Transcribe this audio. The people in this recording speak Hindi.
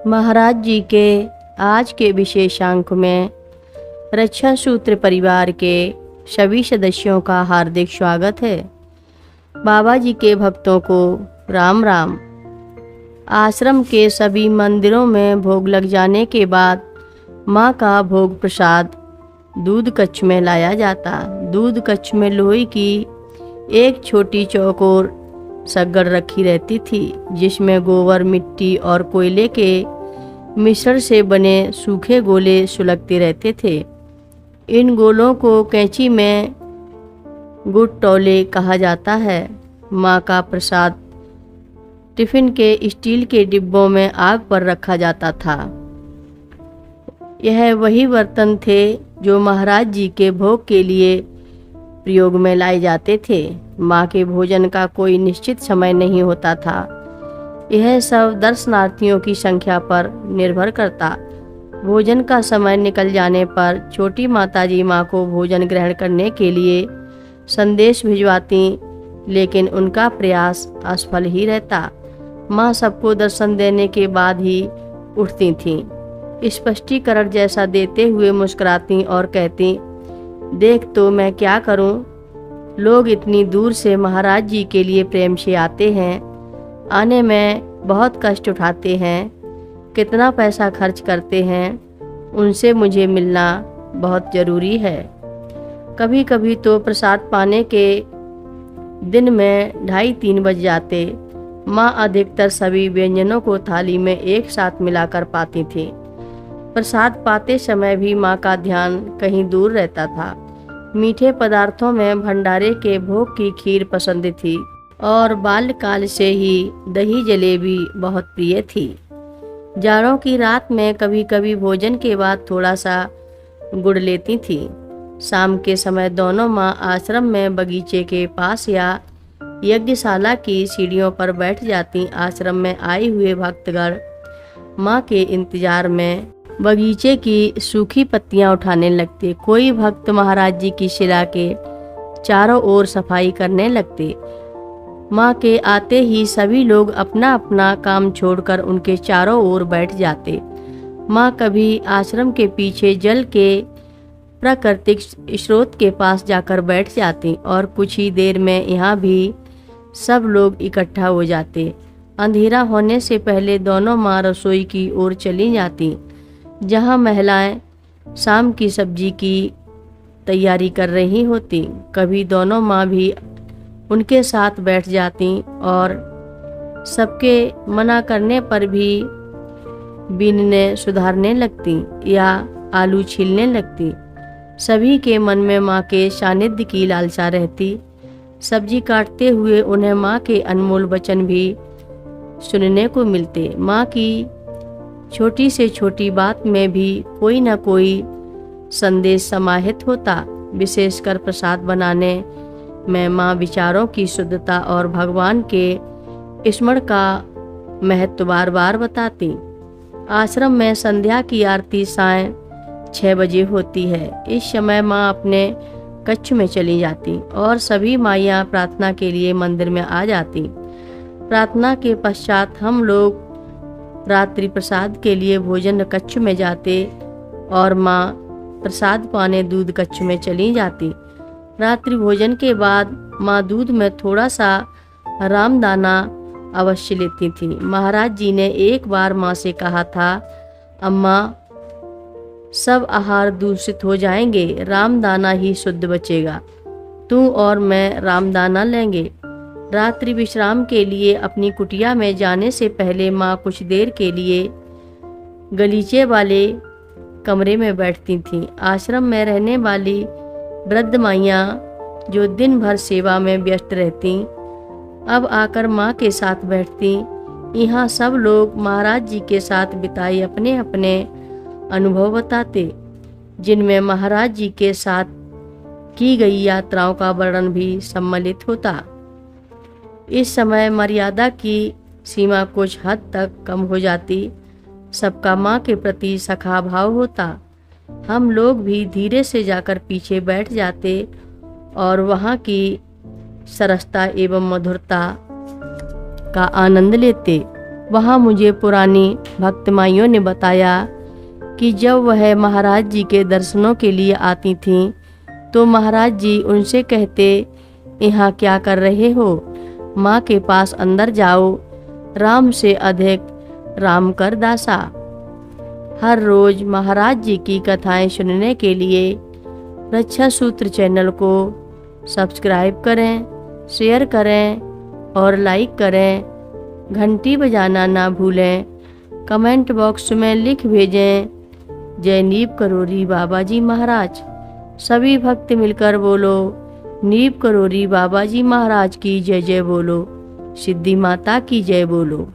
महाराज जी के आज के विशेषांक में रक्षा सूत्र परिवार के सभी सदस्यों का हार्दिक स्वागत है। बाबा जी के भक्तों को राम राम। आश्रम के सभी मंदिरों में भोग लग जाने के बाद माँ का भोग प्रसाद दूध कच्छ में लाया जाता। दूध कच्छ में लोहे की एक छोटी चौकोर शक्कर रखी रहती थी, जिसमें गोबर, मिट्टी और कोयले के मिश्रण से बने सूखे गोले सुलगते रहते थे। इन गोलों को कैंची में गुड़ टोले कहा जाता है। माँ का प्रसाद टिफिन के स्टील के डिब्बों में आग पर रखा जाता था। यह वही बर्तन थे जो महाराज जी के भोग के लिए प्रयोग में लाए जाते थे। माँ के भोजन का कोई निश्चित समय नहीं होता था। यह सब दर्शनार्थियों की संख्या पर निर्भर करता। भोजन का समय निकल जाने पर छोटी माताजी माँ को भोजन ग्रहण करने के लिए संदेश भिजवाती, लेकिन उनका प्रयास असफल ही रहता। माँ सबको दर्शन देने के बाद ही उठती थीं। स्पष्टीकरण जैसा देते हुए मुस्कुराती और कहती, देख तो मैं क्या करूं? लोग इतनी दूर से महाराज जी के लिए प्रेम से आते हैं, आने में बहुत कष्ट उठाते हैं, कितना पैसा खर्च करते हैं, उनसे मुझे मिलना बहुत ज़रूरी है। कभी कभी तो प्रसाद पाने के दिन में 2:30-3 बज जाते। माँ अधिकतर सभी व्यंजनों को थाली में एक साथ मिलाकर पाती थी। प्रसाद पाते समय भी माँ का ध्यान कहीं दूर रहता था। मीठे पदार्थों में भंडारे के भोग की खीर पसंद थी और बाल्यकाल से ही दही जलेबी बहुत प्रिय थी। जाड़ों की रात में कभी कभी भोजन के बाद थोड़ा सा गुड़ लेती थी। शाम के समय दोनों माँ आश्रम में बगीचे के पास या यज्ञशाला की सीढ़ियों पर बैठ जाती। आश्रम में आए हुए भक्तगण माँ के इंतजार में बगीचे की सूखी पत्तियां उठाने लगते। कोई भक्त महाराज जी की शिला के चारों ओर सफाई करने लगते। माँ के आते ही सभी लोग अपना अपना काम छोड़कर उनके चारों ओर बैठ जाते। माँ कभी आश्रम के पीछे जल के प्राकृतिक स्रोत के पास जाकर बैठ जाती और कुछ ही देर में यहाँ भी सब लोग इकट्ठा हो जाते। अंधेरा होने से पहले दोनों माँ रसोई की ओर चली जाती, जहाँ महिलाएं शाम की सब्जी की तैयारी कर रही होती। कभी दोनों माँ भी उनके साथ बैठ जाती और सबके मना करने पर भी बीनने सुधारने लगती या आलू छीलने लगती। सभी के मन में माँ के सानिध्य की लालसा रहती। सब्जी काटते हुए उन्हें माँ के अनमोल वचन भी सुनने को मिलते। माँ की छोटी से छोटी बात में भी कोई न कोई संदेश समाहित होता। विशेषकर प्रसाद बनाने में माँ विचारों की शुद्धता और भगवान के स्मरण का महत्व बार बार बताती। आश्रम में संध्या की आरती सायं 6 बजे होती है। इस समय माँ अपने कक्ष में चली जाती और सभी माइयाँ प्रार्थना के लिए मंदिर में आ जाती। प्रार्थना के पश्चात हम लोग रात्रि प्रसाद के लिए भोजन कक्ष में जाते और माँ प्रसाद पाने दूध कक्ष में चली जाती। रात्रि भोजन के बाद माँ दूध में थोड़ा सा रामदाना अवश्य लेती थी। महाराज जी ने एक बार माँ से कहा था, अम्मा सब आहार दूषित हो जाएंगे, रामदाना ही शुद्ध बचेगा। तू और मैं रामदाना लेंगे। रात्रि विश्राम के लिए अपनी कुटिया में जाने से पहले माँ कुछ देर के लिए गलीचे वाले कमरे में बैठती थीं। आश्रम में रहने वाली वृद्ध माइयाँ जो दिन भर सेवा में व्यस्त रहती, अब आकर माँ के साथ बैठती। यहाँ सब लोग महाराज जी के साथ बिताई अपने अपने अनुभव बताते, जिनमें महाराज जी के साथ की गई यात्राओं का वर्णन भी सम्मिलित होता। इस समय मर्यादा की सीमा कुछ हद तक कम हो जाती। सबका माँ के प्रति सखा भाव होता। हम लोग भी धीरे से जाकर पीछे बैठ जाते और वहाँ की सरसता एवं मधुरता का आनंद लेते। वहाँ मुझे पुरानी भक्त माइयों ने बताया कि जब वह महाराज जी के दर्शनों के लिए आती थीं तो महाराज जी उनसे कहते, यहाँ क्या कर रहे हो? माँ के पास अंदर जाओ, राम से अधिक राम कर दासा। हर रोज महाराज जी की कथाएं सुनने के लिए रक्षा सूत्र चैनल को सब्सक्राइब करें, शेयर करें और लाइक करें। घंटी बजाना ना भूलें। कमेंट बॉक्स में लिख भेजें, जय नीव करोरी बाबा जी महाराज। सभी भक्त मिलकर बोलो, नीव करोरी बाबा जी महाराज की जय जय बोलो, सिद्धि माता की जय बोलो।